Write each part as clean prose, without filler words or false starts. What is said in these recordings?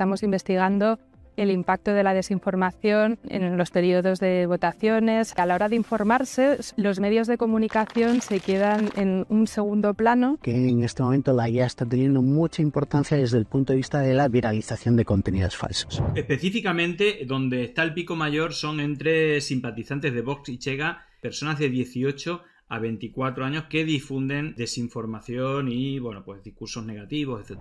Estamos investigando el impacto de la desinformación en los periodos de votaciones. A la hora de informarse, los medios de comunicación se quedan en un segundo plano. Que en este momento la IA está teniendo mucha importancia desde el punto de vista de la viralización de contenidos falsos. Específicamente, donde está el pico mayor son entre simpatizantes de Vox y Chega, personas de 18 a 24 años que difunden desinformación y, bueno, pues discursos negativos, etc.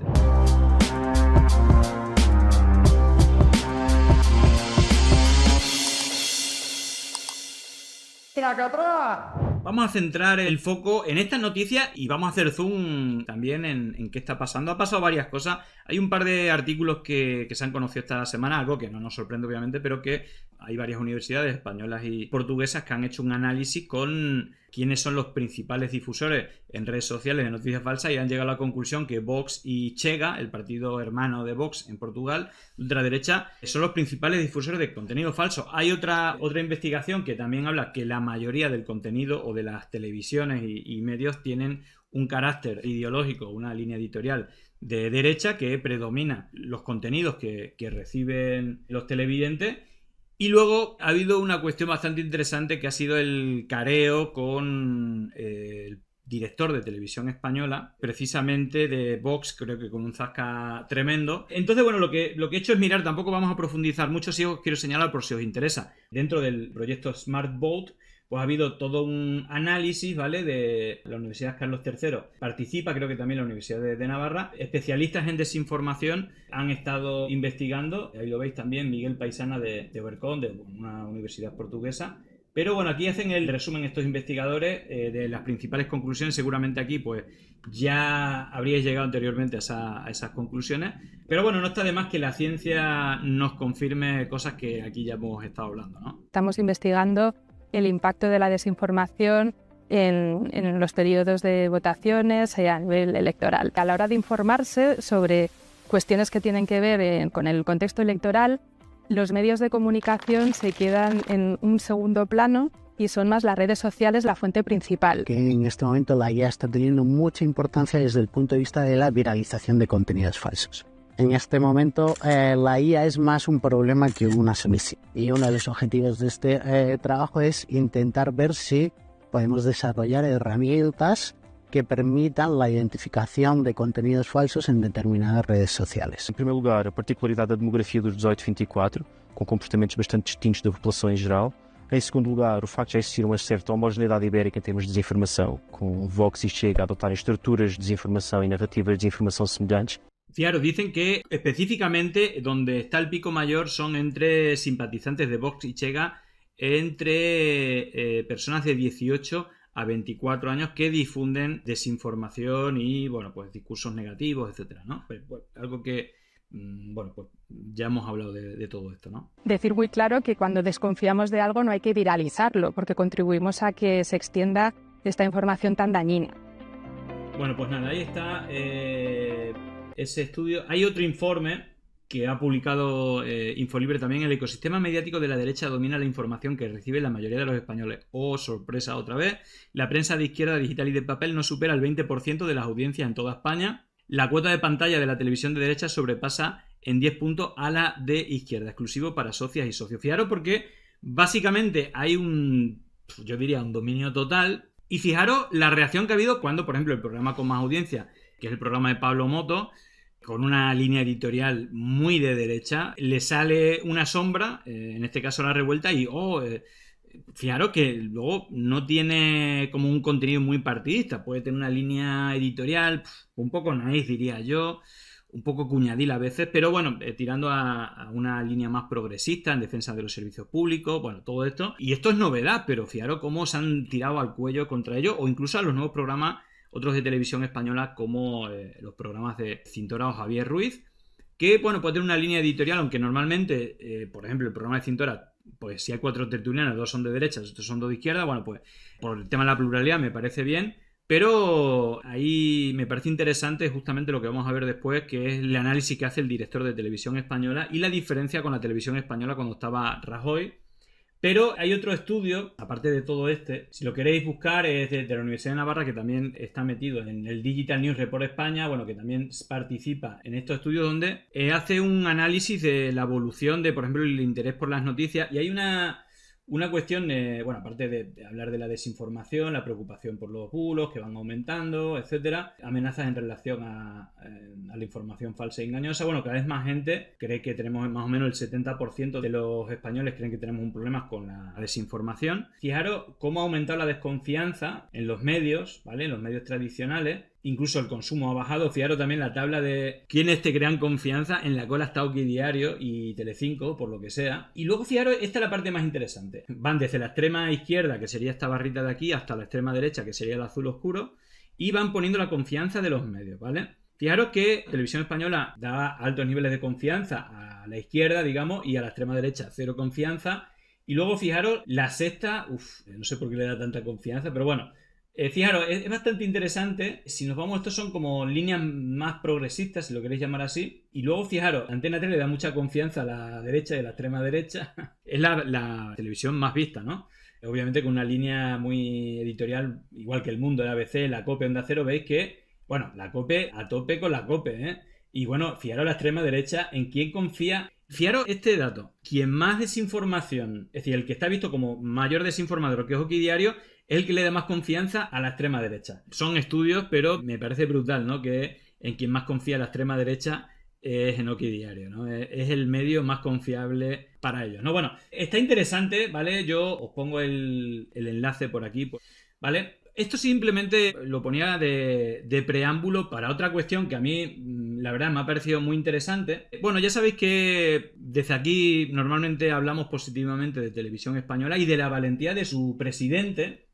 Vamos a centrar el foco en estas noticias y vamos a hacer zoom también en qué está pasando. Ha pasado varias cosas. Hay un par de artículos que se han conocido esta semana, algo que no nos sorprende obviamente, pero que hay varias universidades españolas y portuguesas que han hecho un análisis con quiénes son los principales difusores en redes sociales de noticias falsas y han llegado a la conclusión que Vox y Chega, el partido hermano de Vox en Portugal, ultraderecha, son los principales difusores de contenido falso. Hay otra investigación que también habla que la mayoría del contenido o de las televisiones y medios tienen un carácter ideológico, una línea editorial de derecha que predomina los contenidos que reciben los televidentes. Y luego ha habido una cuestión bastante interesante que ha sido el careo con el director de Televisión Española, precisamente de Vox, creo que con un zasca tremendo. Entonces, bueno, lo que he hecho es mirar, tampoco vamos a profundizar mucho, si os quiero señalar por si os interesa. Dentro del proyecto Smart Vote, pues ha habido todo un análisis, ¿vale?, de la Universidad Carlos III. Participa, creo que también la Universidad de Navarra. Especialistas en desinformación han estado investigando, ahí lo veis también, Miguel Paisana de Obercón, de una universidad portuguesa. Pero bueno, aquí hacen el resumen estos investigadores de las principales conclusiones. Seguramente aquí pues ya habríais llegado anteriormente a esas conclusiones. Pero bueno, no está de más que la ciencia nos confirme cosas que aquí ya hemos estado hablando, ¿no? Estamos investigando el impacto de la desinformación en los periodos de votaciones a nivel electoral. A la hora de informarse sobre cuestiones que tienen que ver con el contexto electoral, los medios de comunicación se quedan en un segundo plano y son más las redes sociales la fuente principal. Que en este momento la IA está teniendo mucha importancia desde el punto de vista de la viralización de contenidos falsos. En este momento la IA es más un problema que una solución. Y uno de los objetivos de este trabajo es intentar ver si podemos desarrollar herramientas que permitan la identificación de contenidos falsos en determinadas redes sociales. Em primeiro lugar, a particularidade da demografia dos 18-24, com comportamentos bastante distintos da população em geral. Em segundo lugar, o facto de já existir uma certa homogeneidade ibérica em termos de desinformação, com Vox e Chega a adotarem estruturas de desinformação e narrativas de desinformação semelhantes. Fijaros, dicen que específicamente donde está el pico mayor son entre simpatizantes de Vox y Chega, entre personas de 18 a 24 años que difunden desinformación y, bueno, pues discursos negativos, etcétera, ¿no? Pues, algo que, bueno, pues ya hemos hablado de todo esto, ¿no? Decir muy claro que cuando desconfiamos de algo no hay que viralizarlo, porque contribuimos a que se extienda esta información tan dañina. Bueno, pues nada, ahí está ese estudio. Hay otro informe que ha publicado Infolibre también. El ecosistema mediático de la derecha domina la información que recibe la mayoría de los españoles. Oh, sorpresa otra vez. La prensa de izquierda, digital y de papel no supera el 20% de las audiencias en toda España. La cuota de pantalla de la televisión de derecha sobrepasa en 10 puntos a la de izquierda, exclusivo para socias y socios. Fijaros porque básicamente hay yo diría un dominio total. Y fijaros la reacción que ha habido cuando, por ejemplo, el programa con más audiencia, que es el programa de Pablo Moto, con una línea editorial muy de derecha, le sale una sombra, en este caso La Revuelta, y fijaros que luego no tiene como un contenido muy partidista, puede tener una línea editorial un poco naif, diría yo, un poco cuñadil a veces, pero bueno, tirando a una línea más progresista en defensa de los servicios públicos, bueno, todo esto. Y esto es novedad, pero fijaros cómo se han tirado al cuello contra ello, o incluso a los nuevos programas, otros de televisión española, como los programas de Cintora o Javier Ruiz, que, bueno, puede tener una línea editorial, aunque normalmente, por ejemplo, el programa de Cintora, pues si hay 4 tertulianos, 2 son de derecha, estos son 2 de izquierda, bueno, pues por el tema de la pluralidad me parece bien. Pero ahí me parece interesante justamente lo que vamos a ver después, que es el análisis que hace el director de Televisión Española y la diferencia con la Televisión Española cuando estaba Rajoy, Pero hay otro estudio, aparte de todo si lo queréis buscar, es de la Universidad de Navarra, que también está metido en el Digital News Report España, bueno, que también participa en estos estudios donde hace un análisis de la evolución de, por ejemplo, el interés por las noticias. Y hay una cuestión, bueno, aparte de hablar de la desinformación, la preocupación por los bulos que van aumentando, etcétera, amenazas en relación a la información falsa e engañosa. Bueno, cada vez más gente cree que tenemos, más o menos el 70% de los españoles creen que tenemos un problema con la desinformación. Fijaros cómo ha aumentado la desconfianza en los medios, ¿vale? En los medios tradicionales. Incluso el consumo ha bajado. Fijaros también la tabla de quiénes te crean confianza. En la cola está Okidiario y Telecinco, por lo que sea. Y luego fijaros, esta es la parte más interesante. Van desde la extrema izquierda, que sería esta barrita de aquí, hasta la extrema derecha, que sería el azul oscuro. Y van poniendo la confianza de los medios, ¿vale? Fijaros que Televisión Española da altos niveles de confianza a la izquierda, digamos, y a la extrema derecha cero confianza. Y luego fijaros, La Sexta, no sé por qué le da tanta confianza, pero bueno. Fijaros, es bastante interesante. Si nos vamos, estos son como líneas más progresistas, si lo queréis llamar así. Y luego, fijaros, Antena 3 le da mucha confianza a la derecha y a la extrema derecha. Es la televisión más vista, ¿no? Obviamente con una línea muy editorial, igual que El Mundo, la ABC, la COPE, Onda Cero. Veis que, bueno, la COPE a tope con la COPE, ¿eh? Y bueno, fijaros la extrema derecha, ¿en quién confía? Fijaros este dato. Quien más desinformación, es decir, el que está visto como mayor desinformador, que es Okidiario, es el que le da más confianza a la extrema derecha. Son estudios, pero me parece brutal, ¿no? Que en quien más confía la extrema derecha es en Okidiario, ¿no? Es el medio más confiable para ellos, ¿no? Bueno, está interesante, ¿vale? Yo os pongo el enlace por aquí, ¿vale? Esto simplemente lo ponía de preámbulo para otra cuestión que a mí, la verdad, me ha parecido muy interesante. Bueno, ya sabéis que desde aquí normalmente hablamos positivamente de Televisión Española y de la valentía de su presidente,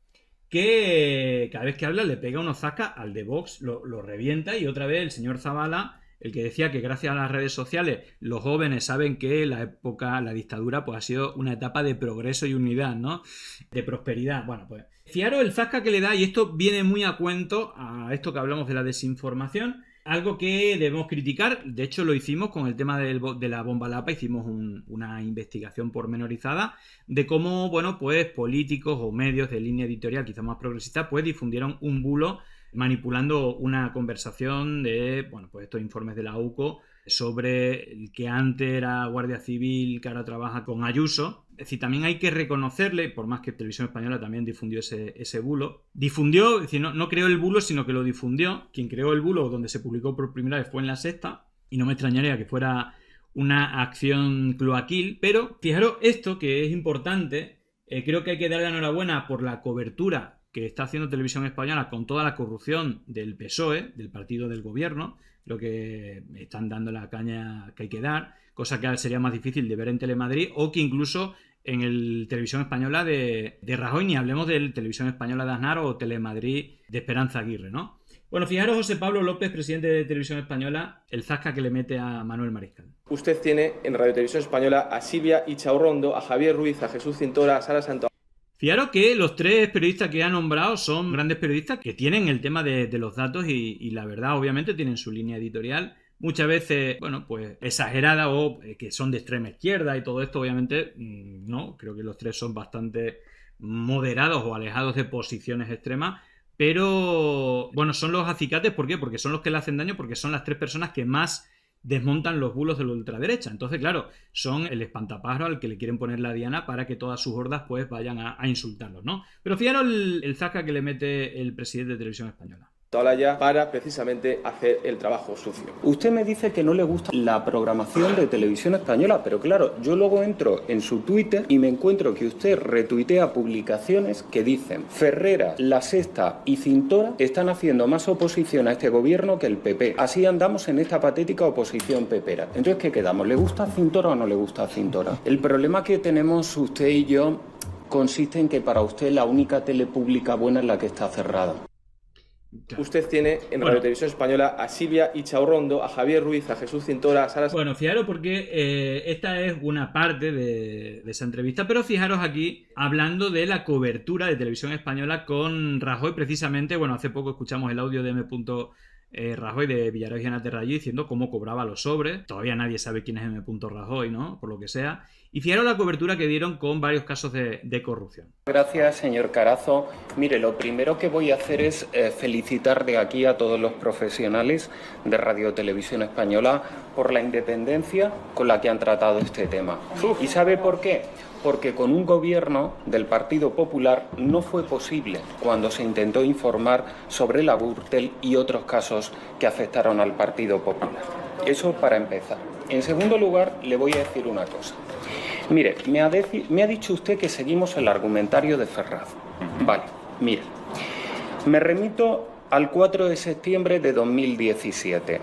que cada vez que habla le pega unos zascas al de Vox, lo revienta. Y otra vez el señor Zabala, el que decía que gracias a las redes sociales los jóvenes saben que la dictadura pues ha sido una etapa de progreso y unidad, ¿no? De prosperidad. Bueno, pues fijaros el zasca que le da, y esto viene muy a cuento a esto que hablamos de la desinformación. Algo que debemos criticar, de hecho lo hicimos con el tema de la bomba Lapa, hicimos una investigación pormenorizada de cómo, bueno, pues políticos o medios de línea editorial quizás más progresistas pues difundieron un bulo manipulando una conversación de, bueno, pues estos informes de la UCO sobre el que antes era Guardia Civil, que ahora trabaja con Ayuso. Es decir, también hay que reconocerle, por más que Televisión Española también difundió ese bulo. Difundió, es decir, no creó el bulo, sino que lo difundió. Quien creó el bulo, donde se publicó por primera vez, fue en La Sexta, y no me extrañaría que fuera una acción cloaquil. Pero fijaros esto, que es importante, creo que hay que darle la enhorabuena por la cobertura que está haciendo Televisión Española con toda la corrupción del PSOE, del partido del gobierno. Lo que están dando la caña que hay que dar, cosa que sería más difícil de ver en Telemadrid, o que incluso en el Televisión Española de Rajoy, ni hablemos del Televisión Española de Aznar o Telemadrid de Esperanza Aguirre, ¿no? Bueno, fijaros, José Pablo López, presidente de Televisión Española, el zasca que le mete a Manuel Mariscal. Usted tiene en Radio Televisión Española a Silvia Ichaurrondo, a Javier Ruiz, a Jesús Cintora, a Sara Santo. Fijaros que los tres periodistas que ha nombrado son grandes periodistas que tienen el tema de los datos y la verdad, obviamente, tienen su línea editorial. Muchas veces, bueno, pues exagerada o que son de extrema izquierda y todo esto, obviamente, no. Creo que los tres son bastante moderados o alejados de posiciones extremas. Pero, bueno, son los acicates. ¿Por qué? Porque son los que le hacen daño, porque son las tres personas que más desmontan los bulos de la ultraderecha. Entonces, claro, son el espantapájaro al que le quieren poner la diana para que todas sus hordas pues vayan a insultarlos, ¿no? Pero fijaros el zasca que le mete el presidente de Televisión Española. Olaya para precisamente hacer el trabajo sucio. Usted me dice que no le gusta la programación de Televisión Española, pero claro, yo luego entro en su Twitter y me encuentro que usted retuitea publicaciones que dicen Ferrera, La Sexta y Cintora están haciendo más oposición a este gobierno que el PP. Así andamos en esta patética oposición pepera. Entonces, ¿qué quedamos? ¿Le gusta Cintora o no le gusta Cintora? El problema que tenemos usted y yo consiste en que para usted la única tele pública buena es la que está cerrada. Claro. Usted tiene en Radio Televisión Española a Silvia Ichaurrondo, a Javier Ruiz, a Jesús Cintora, a Sara... Bueno, fijaros porque esta es una parte de esa entrevista, pero fijaros aquí hablando de la cobertura de Televisión Española con Rajoy precisamente. Bueno, hace poco escuchamos el audio de M. Rajoy de Villarejo y Ana Terrayó diciendo cómo cobraba los sobres. Todavía nadie sabe quién es M. Rajoy, ¿no? Por lo que sea. Y fijaros la cobertura que dieron con varios casos de corrupción. Gracias, señor Carazo. Mire, lo primero que voy a hacer es felicitar de aquí a todos los profesionales de Radio Televisión Española por la independencia con la que han tratado este tema. ¿Y sabe por qué? Porque con un gobierno del Partido Popular no fue posible cuando se intentó informar sobre la Gürtel y otros casos que afectaron al Partido Popular. Eso para empezar. En segundo lugar, le voy a decir una cosa. Mire, me ha dicho usted que seguimos el argumentario de Ferraz. Vale, mire, me remito al 4 de septiembre de 2017.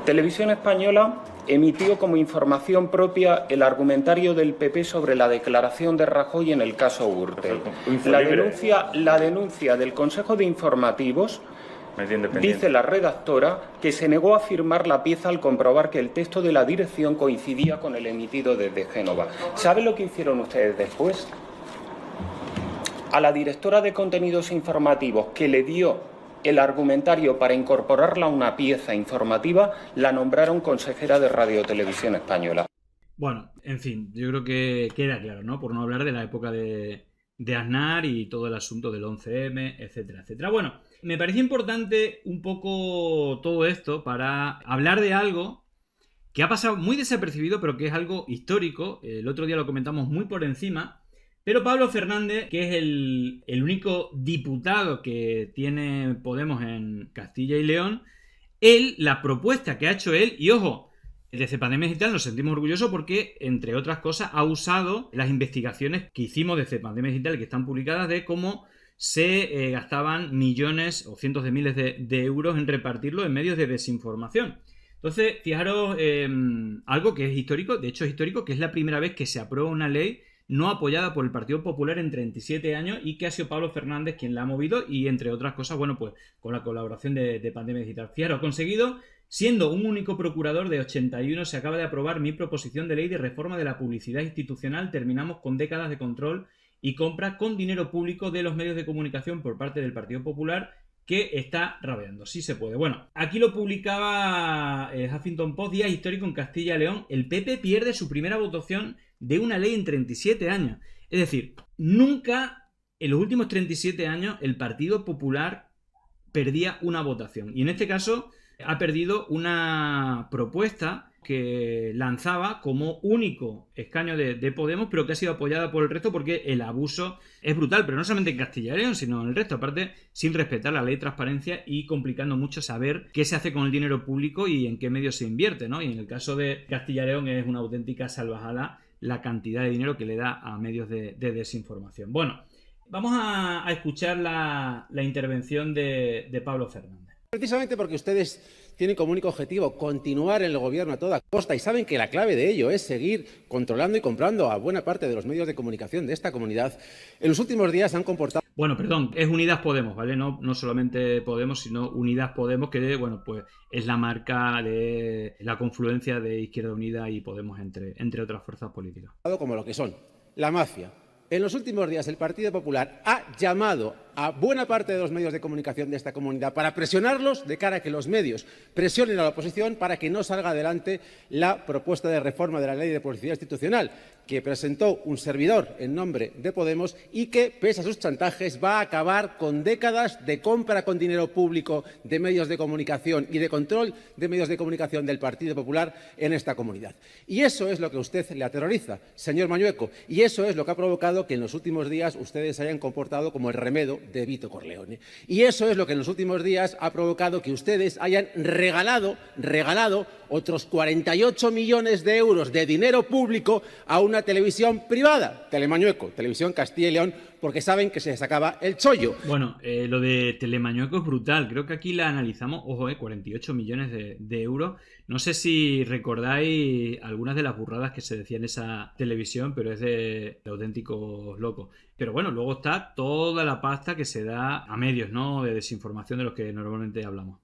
Televisión Española emitió como información propia el argumentario del PP sobre la declaración de Rajoy en el caso Gürtel. La denuncia del Consejo de Informativos. Dice la redactora que se negó a firmar la pieza al comprobar que el texto de la dirección coincidía con el emitido desde Génova. ¿Sabe lo que hicieron ustedes después? A la directora de contenidos informativos que le dio el argumentario para incorporarla a una pieza informativa, la nombraron consejera de Radio Televisión Española. Bueno, en fin, yo creo que queda claro, ¿no? Por no hablar de la época de Aznar y todo el asunto del 11M, etcétera, etcétera. Bueno, me parece importante un poco todo esto para hablar de algo que ha pasado muy desapercibido, pero que es algo histórico. El otro día lo comentamos muy por encima, pero Pablo Fernández, que es el único diputado que tiene Podemos en Castilla y León, la propuesta que ha hecho él, y ojo, desde Pandemia Digital nos sentimos orgullosos porque, entre otras cosas, ha usado las investigaciones que hicimos desde Pandemia Digital, que están publicadas, de cómo se gastaban millones o cientos de miles de euros en repartirlo en medios de desinformación. Entonces, fijaros, algo que es histórico, de hecho es histórico, que es la primera vez que se aprueba una ley no apoyada por el Partido Popular en 37 años y que ha sido Pablo Fernández quien la ha movido y, entre otras cosas, bueno, pues con la colaboración de Pandemia Digital. Fijaros, conseguido. Siendo un único procurador de 81, se acaba de aprobar mi proposición de ley de reforma de la publicidad institucional. Terminamos con décadas de control y compra con dinero público de los medios de comunicación por parte del Partido Popular, que está rabeando. Sí se puede. Bueno, aquí lo publicaba Huffington Post, día histórico en Castilla y León. El PP pierde su primera votación de una ley en 37 años. Es decir, nunca en los últimos 37 años el Partido Popular perdía una votación. Y en este caso ha perdido una propuesta que lanzaba como único escaño de Podemos, pero que ha sido apoyada por el resto porque el abuso es brutal, pero no solamente en Castilla y León, sino en el resto, aparte sin respetar la ley de transparencia y complicando mucho saber qué se hace con el dinero público y en qué medios se invierte, ¿no? Y en el caso de Castilla y León es una auténtica salvajada la cantidad de dinero que le da a medios de desinformación. Bueno, vamos a escuchar la intervención de Pablo Fernández. Precisamente porque ustedes tienen como único objetivo continuar en el gobierno a toda costa y saben que la clave de ello es seguir controlando y comprando a buena parte de los medios de comunicación de esta comunidad, en los últimos días han comportado... Bueno, perdón, es Unidas Podemos, ¿vale? No solamente Podemos, sino Unidas Podemos, que, bueno, pues es la marca de la confluencia de Izquierda Unida y Podemos entre otras fuerzas políticas. ...como lo que son la mafia. En los últimos días el Partido Popular ha llamado a buena parte de los medios de comunicación de esta comunidad para presionarlos de cara a que los medios presionen a la oposición para que no salga adelante la propuesta de reforma de la Ley de Publicidad Institucional que presentó un servidor en nombre de Podemos y que, pese a sus chantajes, va a acabar con décadas de compra con dinero público de medios de comunicación y de control de medios de comunicación del Partido Popular en esta comunidad. Y eso es lo que a usted le aterroriza, señor Mañueco, y eso es lo que ha provocado que en los últimos días ustedes se hayan comportado como el remedo de Vito Corleone. Y eso es lo que en los últimos días ha provocado que ustedes hayan regalado otros 48 millones de euros de dinero público a una televisión privada, Telemañueco, Televisión Castilla y León, porque saben que se les acaba el chollo. Bueno, lo de Telemañueco es brutal. Creo que aquí la analizamos, ojo, 48 millones de euros. No sé si recordáis algunas de las burradas que se decían en esa televisión, pero es de auténticos locos. Pero bueno, luego está toda la pasta que se da a medios, ¿no?, de desinformación de los que normalmente hablamos.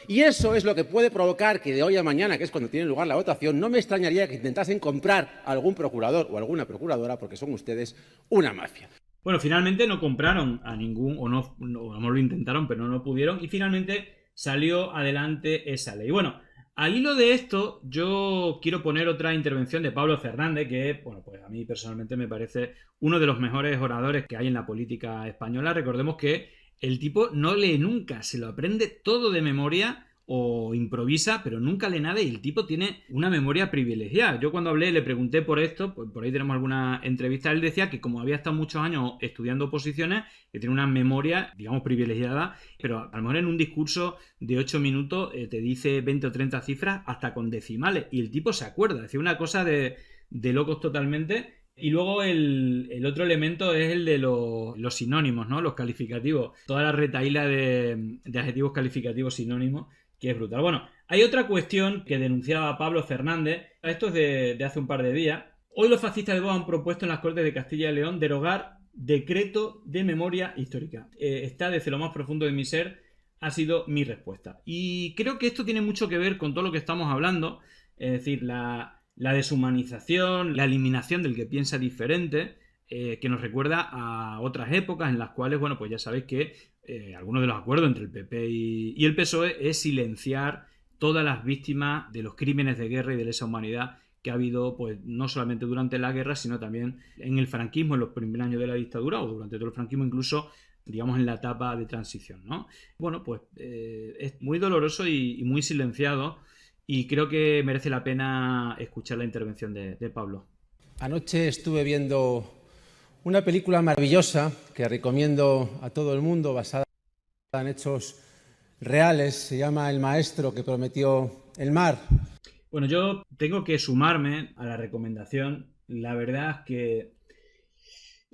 Y eso es lo que puede provocar que de hoy a mañana, que es cuando tiene lugar la votación, no me extrañaría que intentasen comprar a algún procurador o alguna procuradora, porque son ustedes una mafia. Bueno, finalmente no compraron a ningún, o no lo intentaron, pero no lo pudieron, y finalmente salió adelante esa ley. Bueno, al hilo de esto, yo quiero poner otra intervención de Pablo Fernández, que, bueno, pues a mí personalmente me parece uno de los mejores oradores que hay en la política española. Recordemos que el tipo no lee nunca, se lo aprende todo de memoria o improvisa, pero nunca lee nada, y el tipo tiene una memoria privilegiada. Yo cuando hablé, le pregunté por esto, pues por ahí tenemos alguna entrevista, él decía que como había estado muchos años estudiando oposiciones, que tiene una memoria, digamos, privilegiada, pero a lo mejor en un discurso de 8 minutos te dice 20 o 30 cifras hasta con decimales, y el tipo se acuerda, es decir, una cosa de locos totalmente. Y luego el otro elemento es el de los sinónimos, ¿no? Los calificativos, toda la retahíla de adjetivos calificativos sinónimos, que es brutal. Bueno, hay otra cuestión que denunciaba Pablo Fernández, esto es de hace un par de días. Hoy los fascistas de Vox han propuesto en las Cortes de Castilla y León derogar decreto de memoria histórica. Está desde lo más profundo de mi ser, ha sido mi respuesta. Y creo que esto tiene mucho que ver con todo lo que estamos hablando, es decir, la deshumanización, la eliminación del que piensa diferente, que nos recuerda a otras épocas en las cuales, bueno, pues ya sabéis que algunos de los acuerdos entre el PP y el PSOE es silenciar todas las víctimas de los crímenes de guerra y de lesa humanidad que ha habido, pues no solamente durante la guerra, sino también en el franquismo, en los primeros años de la dictadura, o durante todo el franquismo, incluso, digamos, en la etapa de transición, ¿no? Bueno, pues es muy doloroso y muy silenciado, y creo que merece la pena escuchar la intervención de Pablo. Anoche estuve viendo una película maravillosa que recomiendo a todo el mundo, basada en hechos reales. Se llama El maestro que prometió el mar. Bueno, yo tengo que sumarme a la recomendación. La verdad es que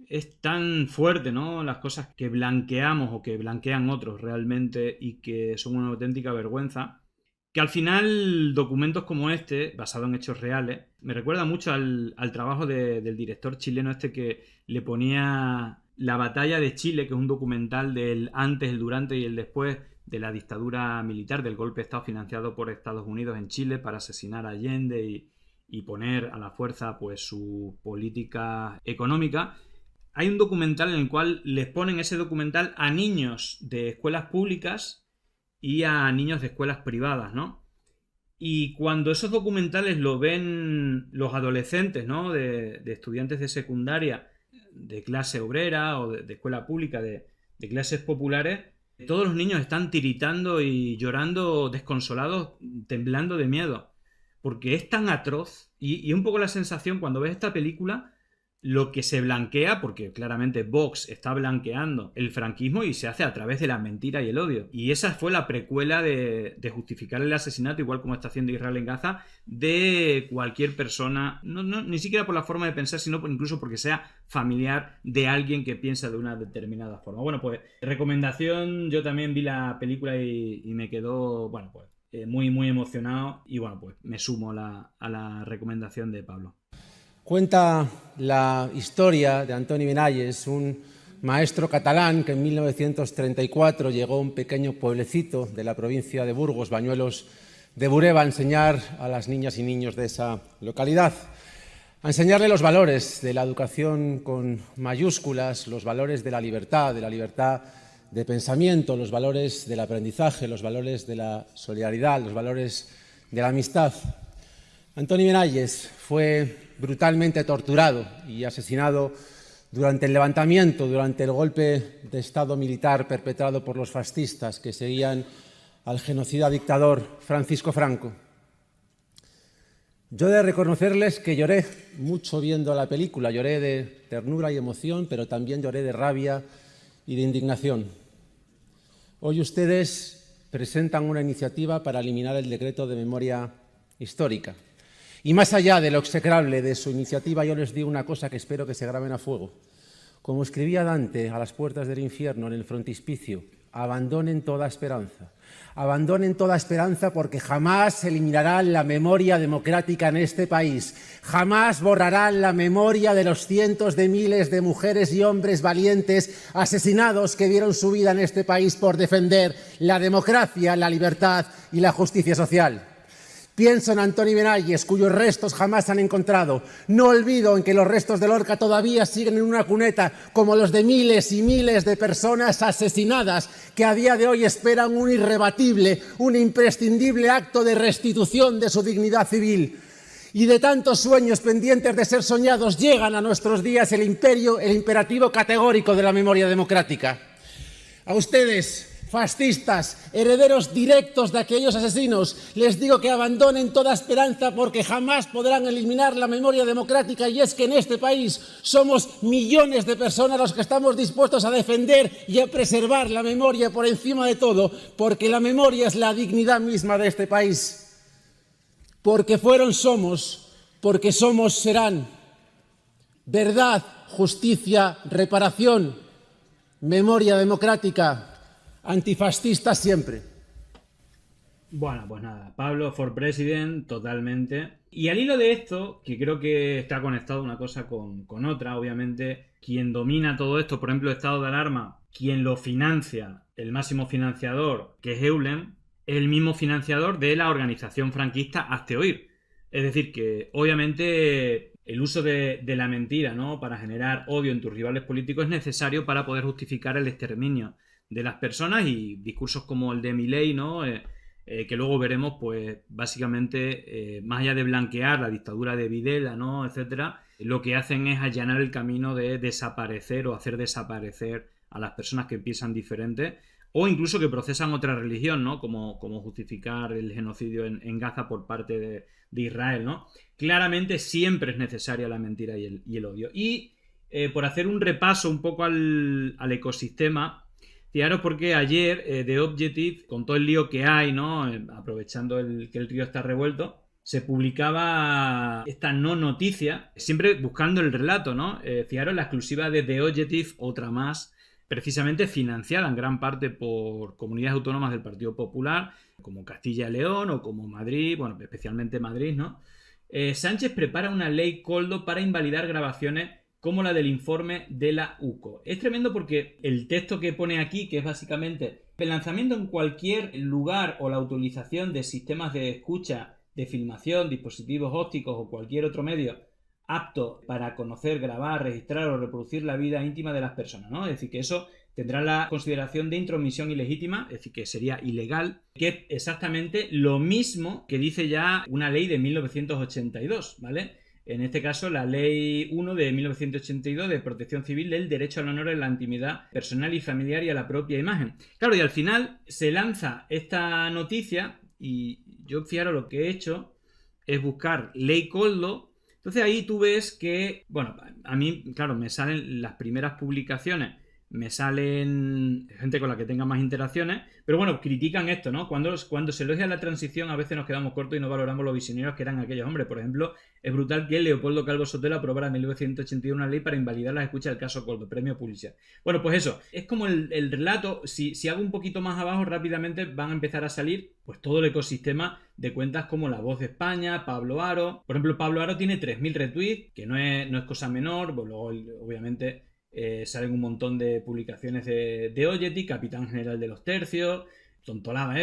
es tan fuerte, ¿no? Las cosas que blanqueamos o que blanquean otros realmente y que son una auténtica vergüenza. Que al final documentos como este, basado en hechos reales, me recuerda mucho al trabajo del director chileno este que le ponía La batalla de Chile, que es un documental del antes, el durante y el después de la dictadura militar, del golpe de Estado financiado por Estados Unidos en Chile para asesinar a Allende y poner a la fuerza pues su política económica. Hay un documental en el cual les ponen ese documental a niños de escuelas públicas y a niños de escuelas privadas, ¿no? Y cuando esos documentales lo ven los adolescentes, ¿no? De estudiantes de secundaria, de clase obrera o de escuela pública, de clases populares, todos los niños están tiritando y llorando desconsolados, temblando de miedo, porque es tan atroz y un poco la sensación cuando ves esta película, lo que se blanquea, porque claramente Vox está blanqueando el franquismo y se hace a través de la mentira y el odio. Y esa fue la precuela de justificar el asesinato, igual como está haciendo Israel en Gaza, de cualquier persona, ni siquiera por la forma de pensar, sino incluso porque sea familiar de alguien que piensa de una determinada forma. Bueno, pues recomendación, yo también vi la película y me quedó, bueno, pues muy, muy emocionado, y bueno, pues me sumo a la recomendación de Pablo. Cuenta la historia de Antoni Benalles, un maestro catalán que en 1934 llegó a un pequeño pueblecito de la provincia de Burgos, Bañuelos de Bureba, a enseñar a las niñas y niños de esa localidad, a enseñarle los valores de la educación con mayúsculas, los valores de la libertad de pensamiento, los valores del aprendizaje, los valores de la solidaridad, los valores de la amistad. Antoni Benalles fue brutalmente torturado y asesinado durante el levantamiento, durante el golpe de Estado militar perpetrado por los fascistas que seguían al genocida dictador Francisco Franco. Yo he de reconocerles que lloré mucho viendo la película, lloré de ternura y emoción, pero también lloré de rabia y de indignación. Hoy ustedes presentan una iniciativa para eliminar el decreto de memoria histórica. Y más allá de lo execrable de su iniciativa, yo les digo una cosa que espero que se graben a fuego. Como escribía Dante a las puertas del infierno en el frontispicio, abandonen toda esperanza. Abandonen toda esperanza porque jamás eliminarán la memoria democrática en este país. Jamás borrarán la memoria de los cientos de miles de mujeres y hombres valientes asesinados que dieron su vida en este país por defender la democracia, la libertad y la justicia social. Pienso en Antoni Benalles, cuyos restos jamás se han encontrado. No olvido en que los restos de Lorca todavía siguen en una cuneta, como los de miles y miles de personas asesinadas que a día de hoy esperan un irrebatible, un imprescindible acto de restitución de su dignidad civil. Y de tantos sueños pendientes de ser soñados llegan a nuestros días el imperativo categórico de la memoria democrática. A ustedes, fascistas, herederos directos de aquellos asesinos, les digo que abandonen toda esperanza porque jamás podrán eliminar la memoria democrática, y es que en este país somos millones de personas los que estamos dispuestos a defender y a preservar la memoria por encima de todo, porque la memoria es la dignidad misma de este país. Porque fueron somos, porque somos serán. Verdad, justicia, reparación, memoria democrática, antifascista siempre. Bueno, pues nada, Pablo for President, totalmente. Y al hilo de esto, que creo que está conectado una cosa con otra, obviamente, quien domina todo esto, por ejemplo, el estado de alarma, quien lo financia, el máximo financiador, que es Eulen, es el mismo financiador de la organización franquista Hazte Oír. Es decir, que obviamente el uso de la mentira, ¿no?, para generar odio en tus rivales políticos es necesario para poder justificar el exterminio de las personas, y discursos como el de Milei, ¿no?, que luego veremos, pues básicamente, más allá de blanquear la dictadura de Videla, ¿no?, etcétera, lo que hacen es allanar el camino de desaparecer o hacer desaparecer a las personas que piensan diferente o incluso que procesan otra religión, ¿no?, como justificar el genocidio en Gaza por parte de Israel, ¿no? Claramente siempre es necesaria la mentira y el odio. Y por hacer un repaso un poco al ecosistema, fijaros porque ayer The Objective, con todo el lío que hay, ¿no?, aprovechando que el río está revuelto, se publicaba esta no noticia, siempre buscando el relato, ¿no? Fijaros la exclusiva de The Objective, otra más, precisamente financiada en gran parte por comunidades autónomas del Partido Popular, como Castilla y León o como Madrid, bueno, especialmente Madrid, ¿no? Sánchez prepara una ley Koldo para invalidar grabaciones como la del informe de la UCO. Es tremendo porque el texto que pone aquí, que es básicamente el lanzamiento en cualquier lugar o la utilización de sistemas de escucha, de filmación, dispositivos ópticos o cualquier otro medio apto para conocer, grabar, registrar o reproducir la vida íntima de las personas, ¿no? Es decir, que eso tendrá la consideración de intromisión ilegítima, es decir, que sería ilegal, que es exactamente lo mismo que dice ya una ley de 1982, ¿vale? En este caso, la Ley 1 de 1982 de Protección Civil del Derecho al Honor en la Intimidad Personal y Familiar y a la propia imagen. Claro, y al final se lanza esta noticia y yo, fijaros, lo que he hecho es buscar Ley Koldo. Entonces ahí tú ves que, bueno, a mí, claro, me salen las primeras publicaciones, me salen gente con la que tenga más interacciones, pero bueno, critican esto, ¿no? Cuando se elogia la transición a veces nos quedamos cortos y no valoramos los visionarios que eran aquellos hombres. Por ejemplo, es brutal que Leopoldo Calvo Sotelo aprobara en 1981 una ley para invalidar las escuchas del caso Koldo, premio Pulitzer. Bueno, pues eso, es como el relato. Si hago un poquito más abajo, rápidamente van a empezar a salir pues todo el ecosistema de cuentas como La Voz de España, Pablo Haro. Por ejemplo, Pablo Haro tiene 3.000 retweets, que no es cosa menor. Pues luego, obviamente, salen un montón de publicaciones de Olleti, Capitán General de los Tercios, Tontolaba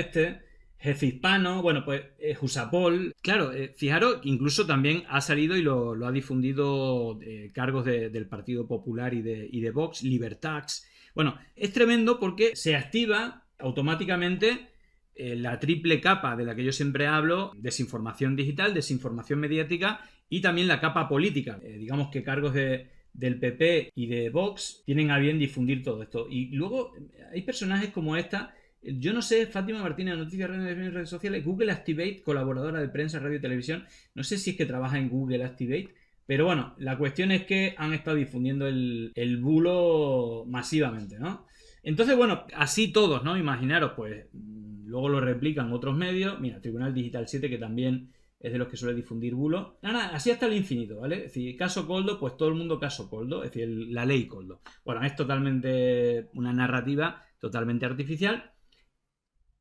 Jefe Hispano, bueno, pues Jusapol. Claro, fijaros que incluso también ha salido y lo ha difundido cargos del Partido Popular y de Vox, Libertax. Bueno, es tremendo porque se activa automáticamente la triple capa de la que yo siempre hablo: desinformación digital, desinformación mediática y también la capa política. Digamos que cargos del PP y de Vox tienen a bien difundir todo esto. Y luego hay personajes como esta. Yo no sé, Fátima Martínez, Noticias, redes sociales, Google Activate, colaboradora de prensa, radio y televisión. No sé si es que trabaja en Google Activate, pero bueno, la cuestión es que han estado difundiendo el bulo masivamente, ¿no? Entonces, bueno, así todos, ¿no? Imaginaros, pues luego lo replican otros medios. Mira, Tribunal Digital 7, que también es de los que suele difundir bulo. Nada, así hasta el infinito, ¿vale? Es decir, caso Koldo, pues todo el mundo caso Koldo, es decir, la ley Koldo. Bueno, es totalmente una narrativa totalmente artificial.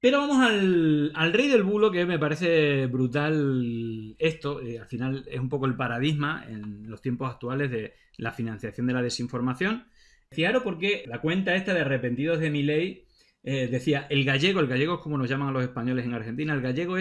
Pero vamos al rey del bulo, que me parece brutal esto. Al final es un poco el paradigma en los tiempos actuales de la financiación de la desinformación. Fijaros porque la cuenta esta de Arrepentidos de Milei decía, el gallego es como nos llaman a los españoles en Argentina, el gallego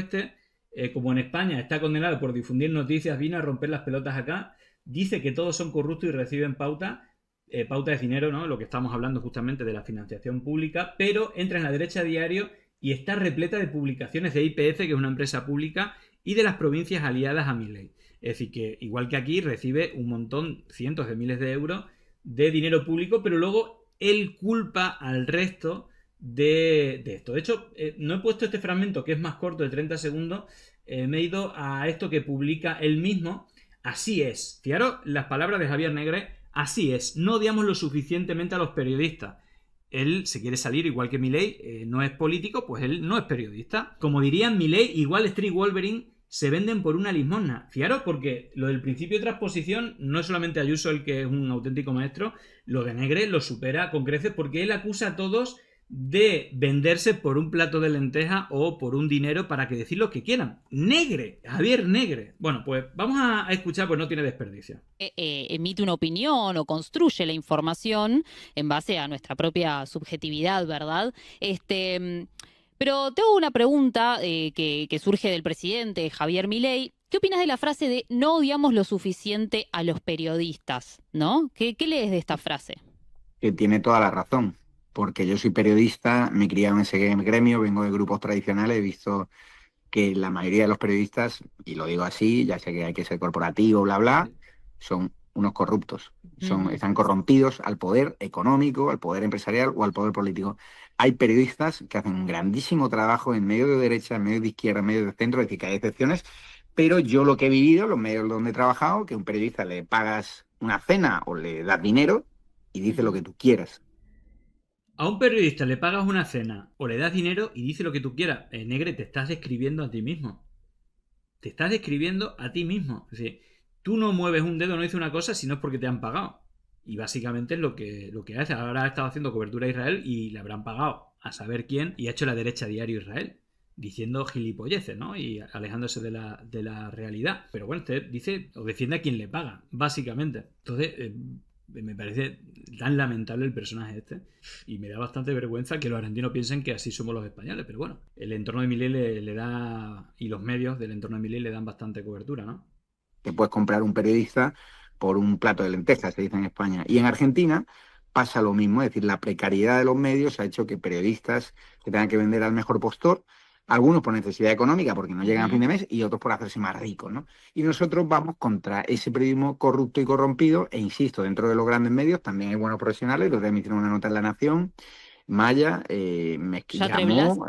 como en España está condenado por difundir noticias, vino a romper las pelotas acá, dice que todos son corruptos y reciben pauta es dinero, ¿no? Lo que estamos hablando justamente de la financiación pública, pero entra en La Derecha Diario y está repleta de publicaciones de YPF, que es una empresa pública, y de las provincias aliadas a Milei. Es decir, que igual que aquí recibe un montón, cientos de miles de euros de dinero público, pero luego él culpa al resto de esto. De hecho, no he puesto este fragmento, que es más corto, de 30 segundos, me he ido a esto que publica él mismo. Así es. Fijaros las palabras de Javier Negre. Así es. No odiamos lo suficientemente a los periodistas. Él se quiere salir, igual que Milei, no es político, pues él no es periodista. Como dirían, Milei igual Street Wolverine se venden por una limosna. Fijaros, porque lo del principio de transposición no es solamente Ayuso el que es un auténtico maestro, lo de Negre lo supera con creces, porque él acusa a todos de venderse por un plato de lenteja o por un dinero para que decir lo que quieran. Negre, Javier Negre. Bueno, pues vamos a escuchar, pues no tiene desperdicio. Emite una opinión o construye la información en base a nuestra propia subjetividad, ¿verdad? Pero tengo una pregunta que surge del presidente Javier Milei. ¿Qué opinas de la frase de no odiamos lo suficiente a los periodistas? ¿No? ¿Qué lees de esta frase? Que tiene toda la razón, porque yo soy periodista, me he criado en ese gremio, vengo de grupos tradicionales, he visto que la mayoría de los periodistas, y lo digo así, ya sé que hay que ser corporativo, bla, bla, son unos corruptos. Están corrompidos al poder económico, al poder empresarial o al poder político. Hay periodistas que hacen un grandísimo trabajo en medio de derecha, en medio de izquierda, en medio de centro, es decir, que hay excepciones, pero yo lo que he vivido, los medios donde he trabajado, que a un periodista le pagas una cena o le das dinero y dice lo que tú quieras. A un periodista le pagas una cena o le das dinero y dice lo que tú quieras. Negre, te estás describiendo a ti mismo. Te estás describiendo a ti mismo. Es decir, tú no mueves un dedo, no dices una cosa si no es porque te han pagado. Y básicamente es lo que hace. Ahora ha estado haciendo cobertura a Israel y le habrán pagado a saber quién, y ha hecho La Derecha Diario Israel, diciendo gilipolleces, ¿no? Y alejándose de la realidad. Pero bueno, usted dice o defiende a quien le paga, básicamente. Entonces, me parece tan lamentable el personaje este, y me da bastante vergüenza que los argentinos piensen que así somos los españoles. Pero bueno, el entorno de Milei le da, y los medios del entorno de Milei le dan bastante cobertura, ¿no? Que puedes comprar un periodista por un plato de lentejas, se dice en España. Y en Argentina pasa lo mismo, es decir, la precariedad de los medios ha hecho que periodistas que tengan que vender al mejor postor, algunos por necesidad económica, porque no llegan a fin de mes, y otros por hacerse más ricos, ¿no? Y nosotros vamos contra ese periodismo corrupto y corrompido, e insisto, dentro de los grandes medios también hay buenos profesionales. Los de me hicieron una nota en La Nación, Maya, me llamó,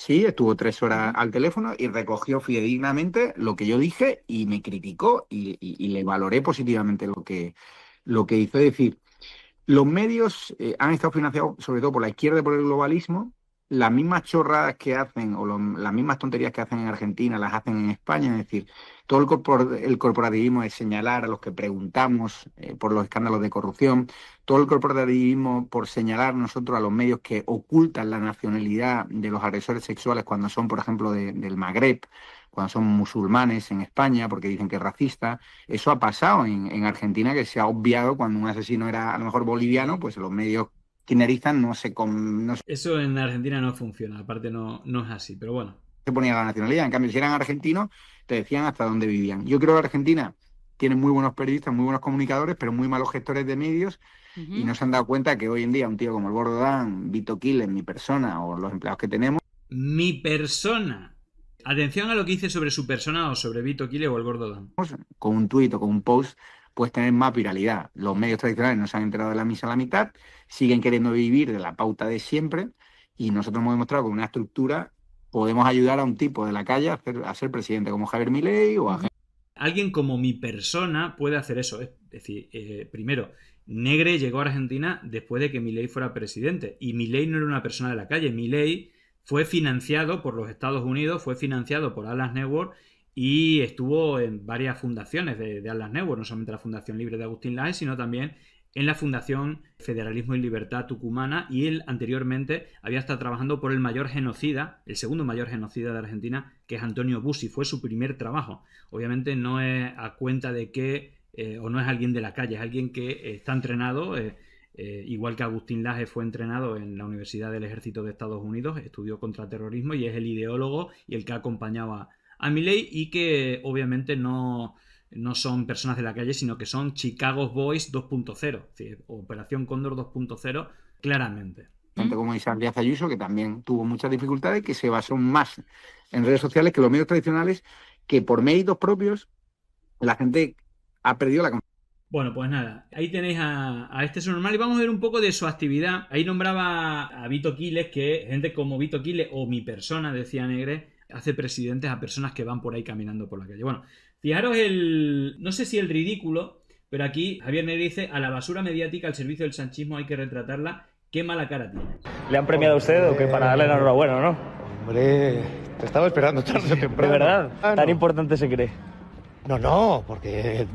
estuvo 3 horas al teléfono y recogió fidedignamente lo que yo dije y me criticó y le valoré positivamente lo que hizo. Es decir, los medios han estado financiados sobre todo por la izquierda y por el globalismo. Las mismas chorradas que hacen o las mismas tonterías que hacen en Argentina las hacen en España. Es decir, todo el corporativismo es señalar a los que preguntamos por los escándalos de corrupción, todo el corporativismo por señalar nosotros a los medios que ocultan la nacionalidad de los agresores sexuales cuando son, por ejemplo, del Magreb, cuando son musulmanes en España, porque dicen que es racista. Eso ha pasado en Argentina, que se ha obviado cuando un asesino era a lo mejor boliviano, pues los medios kirchneristas no se... Eso en Argentina no funciona, aparte no es así, pero bueno. Se ponía la nacionalidad, en cambio si eran argentinos te decían hasta dónde vivían. Yo creo que Argentina tiene muy buenos periodistas, muy buenos comunicadores, pero muy malos gestores de medios, y no se han dado cuenta que hoy en día un tío como el Gordo Dan, Vito Quiles, mi persona, o los empleados que tenemos... Mi persona. Atención a lo que dice sobre su persona o sobre Vito Quiles o el Gordo Dan. Con un tuit o con un post puedes tener más viralidad. Los medios tradicionales no se han enterado de la misa a la mitad, siguen queriendo vivir de la pauta de siempre, y nosotros hemos demostrado que con una estructura podemos ayudar a un tipo de la calle a ser presidente, como Javier Milei o a... Alguien como mi persona puede hacer eso. Es decir, primero, Negre llegó a Argentina después de que Milei fuera presidente, y Milei no era una persona de la calle. Milei fue financiado por los Estados Unidos, fue financiado por Atlas Network, y estuvo en varias fundaciones de Atlas Network, no solamente la Fundación Libre de Agustín Laje, sino también en la Fundación Federalismo y Libertad Tucumana, y él anteriormente había estado trabajando por el mayor genocida, el segundo mayor genocida de Argentina, que es Antonio Bussi. Fue su primer trabajo. Obviamente no es a cuenta de que, o no es alguien de la calle, es alguien que está entrenado igual que Agustín Laje fue entrenado en la Universidad del Ejército de Estados Unidos, estudió contraterrorismo y es el ideólogo y el que ha acompañado a Milei, y que obviamente no son personas de la calle, sino que son Chicago Boys 2.0, es decir, Operación Cóndor 2.0, claramente. Gente como Isaac Díaz Ayuso, que también tuvo muchas dificultades, que se basó más en redes sociales que los medios tradicionales, que por méritos propios la gente ha perdido la confianza. Bueno, pues nada, ahí tenéis a este subnormal y vamos a ver un poco de su actividad. Ahí nombraba a Vito Quiles, que gente como Vito Quiles o mi persona, decía Negre, hace presidentes a personas que van por ahí caminando por la calle. Bueno, fijaros no sé si el ridículo, pero aquí Javier Negre dice: a la basura mediática al servicio del sanchismo hay que retratarla. Qué mala cara tiene. ¿Le han premiado a usted o qué, para darle la enhorabuena, no? Hombre, te estaba esperando tarde o temprano. ¿De verdad? ¿Tan importante se cree? No, porque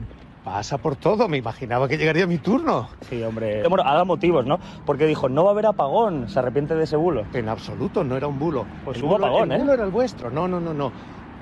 pasa por todo. Me imaginaba que llegaría mi turno. Sí, hombre. Bueno, ha dado motivos, ¿no? Porque dijo, no va a haber apagón. ¿Se arrepiente de ese bulo? En absoluto, no era un bulo. Pues hubo apagón, El bulo era el vuestro. No.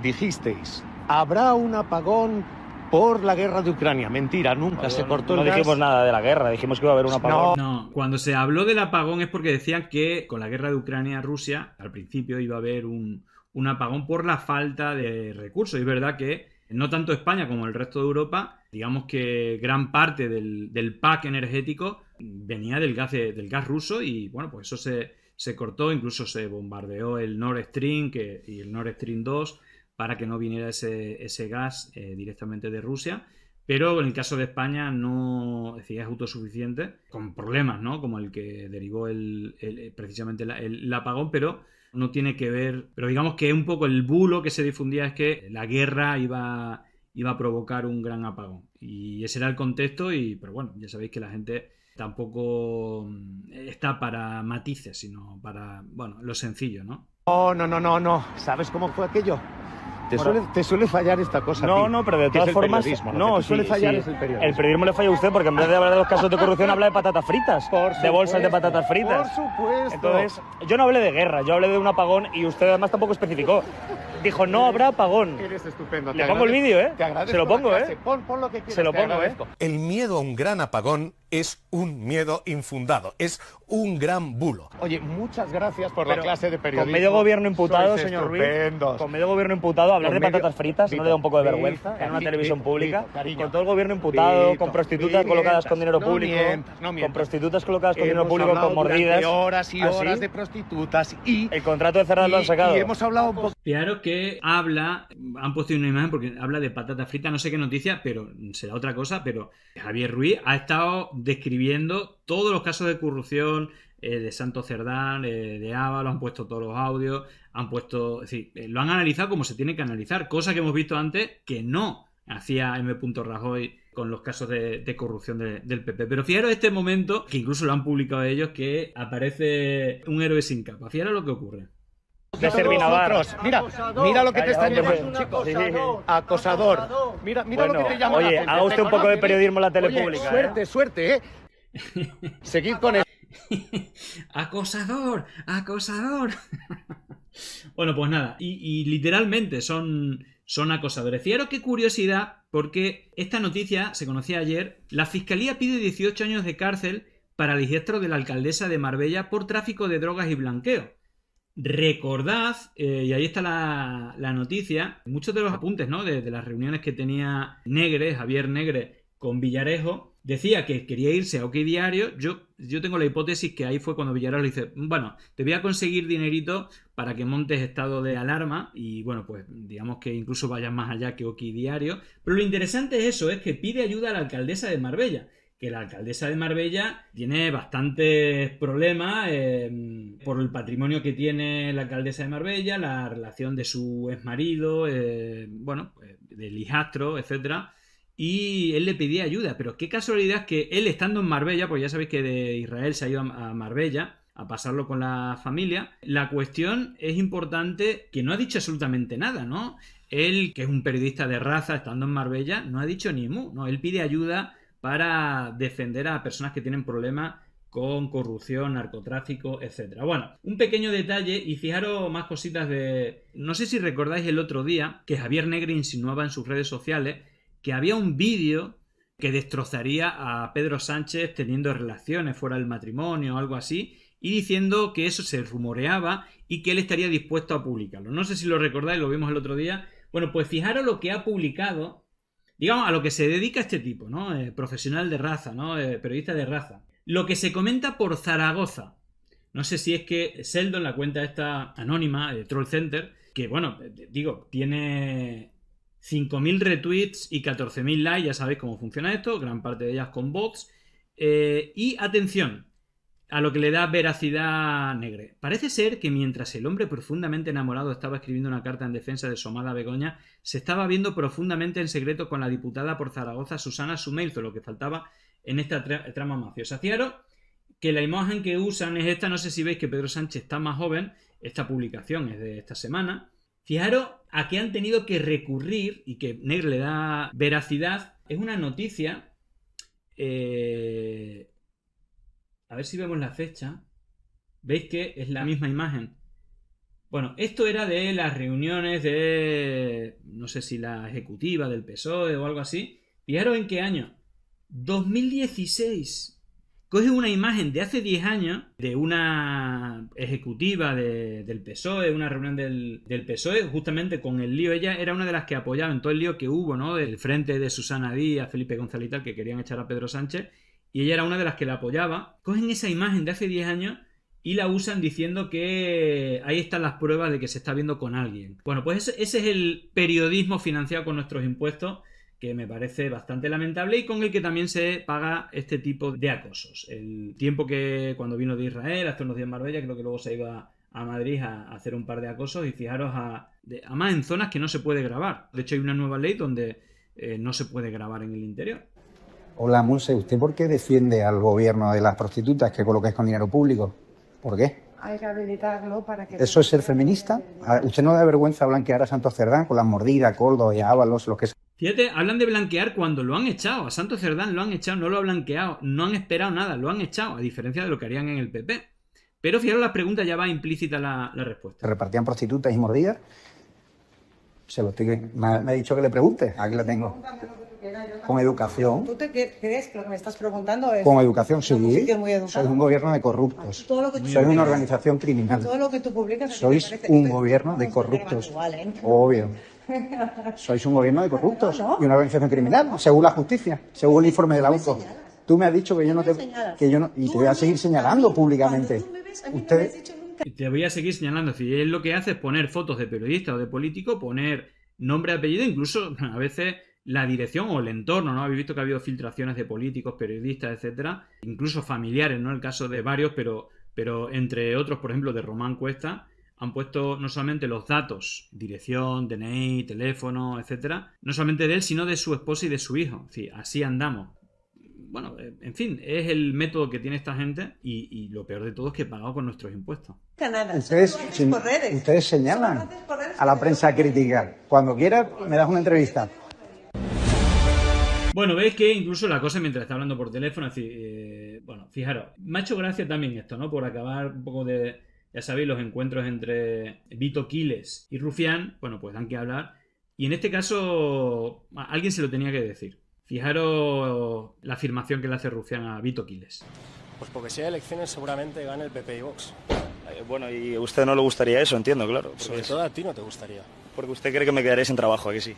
Dijisteis, habrá un apagón por la guerra de Ucrania. Mentira, nunca se cortó el gas. No dijimos nada de la guerra, dijimos que iba a haber un apagón. No, cuando se habló del apagón es porque decían que con la guerra de Ucrania-Rusia, al principio iba a haber un apagón por la falta de recursos. Y es verdad que no tanto España como el resto de Europa, digamos que gran parte del pack energético venía del gas ruso, y bueno, pues eso se cortó, incluso se bombardeó el Nord Stream y el Nord Stream 2 para que no viniera ese gas directamente de Rusia. Pero en el caso de España no, es decir, es autosuficiente, con problemas, ¿no? Como el que derivó precisamente el apagón, pero no tiene que ver. Pero digamos que un poco el bulo que se difundía es que la guerra iba a provocar un gran apagón. Y ese era el contexto, pero bueno, ya sabéis que la gente tampoco está para matices, sino para, bueno, lo sencillo, ¿no? No. ¿Sabes cómo fue aquello? Te suele fallar esta cosa. No, pero de todas formas, no, suele fallar es el periodismo. El periodismo le falla a usted porque en vez de hablar de los casos de corrupción habla de patatas fritas, de bolsas de patatas fritas. Por supuesto. Entonces, yo no hablé de guerra, yo hablé de un apagón y usted además tampoco especificó. Dijo, no habrá apagón. Eres estupendo. Le pongo el vídeo, ¿eh? Te agradezco. Se lo pongo, Pon lo que quieras. Se lo pongo, El miedo a un gran apagón es un miedo infundado, es un gran bulo. Oye, muchas gracias por la clase de periodismo. Con medio gobierno imputado, señor Ruiz, con medio gobierno imputado, hablar de patatas fritas, ¿no le da un poco de vergüenza en una televisión pública? Con todo el gobierno imputado, con prostitutas colocadas con dinero público, con prostitutas colocadas con dinero público, con mordidas. Horas y horas de prostitutas y el contrato de Cerrado lo han sacado. Y hemos hablado un poco. Fijaros que han puesto una imagen porque habla de patatas fritas, no sé qué noticia, pero será otra cosa, pero Javier Ruiz ha estado describiendo todos los casos de corrupción de Santos Cerdán, de Ábalos, han puesto todos los audios, es decir, lo han analizado como se tiene que analizar, cosa que hemos visto antes que no hacía M. Rajoy con los casos de corrupción del PP. Pero fijaros este momento, que incluso lo han publicado ellos, que aparece un héroe sin capa. Fijaros lo que ocurre. De Servinavar. Mira lo que te están llamando, chicos. Acosador. Mira lo que te llaman. Oye, haga usted un poco de periodismo en la tele pública. Suerte, ¿eh? Seguid con eso. Acosador. Bueno, pues nada. Y literalmente son acosadores. Fijaros qué curiosidad, porque esta noticia se conocía ayer. La Fiscalía pide 18 años de cárcel para el hijastro de la alcaldesa de Marbella por tráfico de drogas y blanqueo. Recordad, y ahí está la noticia, muchos de los apuntes, ¿no? de las reuniones que tenía Javier Negre con Villarejo, decía que quería irse a OK Diario. Yo tengo la hipótesis que ahí fue cuando Villarejo le dice, bueno, te voy a conseguir dinerito para que montes estado de alarma y bueno, pues digamos que incluso vayas más allá que OK Diario. Pero lo interesante es eso, es que pide ayuda a la alcaldesa de Marbella. Que la alcaldesa de Marbella tiene bastantes problemas por el patrimonio que tiene la alcaldesa de Marbella, la relación de su exmarido, del hijastro, etcétera. Y él le pedía ayuda, pero qué casualidad que él estando en Marbella, pues ya sabéis que de Israel se ha ido a Marbella a pasarlo con la familia. La cuestión es importante, que no ha dicho absolutamente nada, ¿no? Él, que es un periodista de raza, estando en Marbella, no ha dicho ni mu, ¿no? Él pide ayuda para defender a personas que tienen problemas con corrupción, narcotráfico, etc. Bueno, un pequeño detalle, y fijaros más cositas no sé si recordáis el otro día que Javier Negre insinuaba en sus redes sociales que había un vídeo que destrozaría a Pedro Sánchez teniendo relaciones fuera del matrimonio o algo así, y diciendo que eso se rumoreaba y que él estaría dispuesto a publicarlo. No sé si lo recordáis, lo vimos el otro día. Bueno, pues fijaros lo que ha publicado, digamos, a lo que se dedica este tipo, ¿no? Profesional de raza, ¿no? Periodista de raza. Lo que se comenta por Zaragoza. No sé si es que Sheldon, la cuenta esta anónima de Troll Center, que bueno, digo, tiene 5.000 retweets y 14.000 likes, ya sabéis cómo funciona esto, gran parte de ellas con bots. Y atención a lo que le da veracidad Negre. Parece ser que mientras el hombre profundamente enamorado estaba escribiendo una carta en defensa de su amada Begoña, se estaba viendo profundamente en secreto con la diputada por Zaragoza Susana Sumeilzo, lo que faltaba en esta trama mafiosa. Fijaros que la imagen que usan es esta, no sé si veis que Pedro Sánchez está más joven, esta publicación es de esta semana. Fijaros a qué han tenido que recurrir y que Negre le da veracidad. Es una noticia... A ver si vemos la fecha. ¿Veis que es la misma imagen? Bueno, esto era de las reuniones de... no sé si la ejecutiva del PSOE o algo así. Fijaros en qué año. 2016. Coge una imagen de hace 10 años de una ejecutiva del PSOE, una reunión del PSOE, justamente con el lío. Ella era una de las que apoyaba en todo el lío que hubo, ¿no? Del frente de Susana Díaz, Felipe González y tal, que querían echar a Pedro Sánchez. Y ella era una de las que la apoyaba. Cogen esa imagen de hace 10 años y la usan diciendo que ahí están las pruebas de que se está viendo con alguien. Bueno, pues ese es el periodismo financiado con nuestros impuestos, que me parece bastante lamentable y con el que también se paga este tipo de acosos. El tiempo que cuando vino de Israel, hace unos días en Marbella, creo que luego se iba a Madrid a hacer un par de acosos, y fijaros además en zonas que no se puede grabar. De hecho hay una nueva ley donde no se puede grabar en el interior. Hola, Monse, ¿usted por qué defiende al gobierno de las prostitutas que colocáis con dinero público? ¿Por qué? Hay que habilitarlo para que... ¿Eso es ser feminista? ¿Usted no da vergüenza blanquear a Santos Cerdán con las mordidas, Coldo y Ábalos, lo que sea? Fíjate, hablan de blanquear cuando lo han echado. A Santos Cerdán lo han echado, no lo ha blanqueado. No han esperado nada, lo han echado, a diferencia de lo que harían en el PP. Pero fijaros, la pregunta ya va implícita la respuesta. ¿Se repartían prostitutas y mordidas? Me ha dicho que le pregunte. Aquí la tengo. Con educación. ¿Tú te crees que lo que me estás preguntando es...? Con educación, sí. Muy sois un gobierno de corruptos. Sois una organización criminal. Todo lo que tú publicas... Sois un gobierno de corruptos. Obvio. Sois un gobierno de corruptos y una organización criminal, según la justicia, según el informe de la UCO. Tú me has dicho que yo no te... y te voy a seguir señalando públicamente. Te voy a seguir señalando. Si él lo que hace es poner fotos de periodistas o de políticos, poner nombre, apellido, incluso a veces... la dirección o el entorno, ¿no? Habéis visto que ha habido filtraciones de políticos, periodistas, etcétera, incluso familiares, ¿no? El caso de varios, pero entre otros, por ejemplo, de Román Cuesta, han puesto no solamente los datos, dirección, DNI, teléfono, etcétera, no solamente de él, sino de su esposa y de su hijo. Sí, así andamos. Bueno, en fin, es el método que tiene esta gente y lo peor de todo es que pagado con nuestros impuestos. Ustedes señalan a la prensa crítica. Cuando quieras, me das una entrevista. Bueno, veis que incluso la cosa mientras está hablando por teléfono, es decir, bueno, fijaros, me ha hecho gracia también esto, ¿no? Por acabar un poco de, ya sabéis, los encuentros entre Vito Quiles y Rufián, bueno, pues dan que hablar. Y en este caso, a alguien se lo tenía que decir. Fijaros la afirmación que le hace Rufián a Vito Quiles. Pues porque si hay elecciones seguramente gane el PP y Vox. Bueno, y a usted no le gustaría eso, entiendo, claro. Sobre todo a ti no te gustaría. Porque usted cree que me quedaré sin trabajo, ¿a que sí?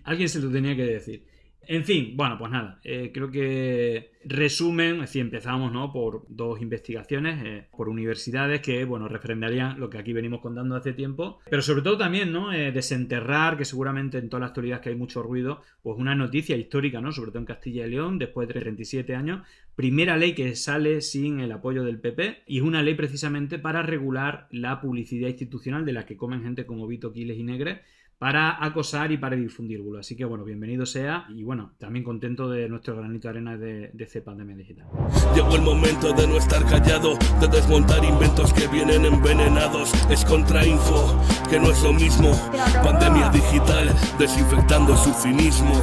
Alguien se lo tenía que decir. En fin, bueno, pues nada, creo que resumen, es decir, empezamos, ¿no? Por dos investigaciones, por universidades que, bueno, refrendarían lo que aquí venimos contando hace tiempo, pero sobre todo también, ¿no? Desenterrar, que seguramente en toda la actualidad que hay mucho ruido, pues una noticia histórica, ¿no? Sobre todo en Castilla y León, después de 37 años, primera ley que sale sin el apoyo del PP, y es una ley precisamente para regular la publicidad institucional de la que comen gente como Vito Quiles y Negre, para acosar y para difundir bulos. Así que bueno, bienvenido sea y bueno, también contento de nuestro granito de arena de pandemia digital. Llegó el momento de no estar callado, de desmontar inventos que vienen envenenados. Es contrainfo, que no es lo mismo. Pandemia digital, desinfectando su cinismo.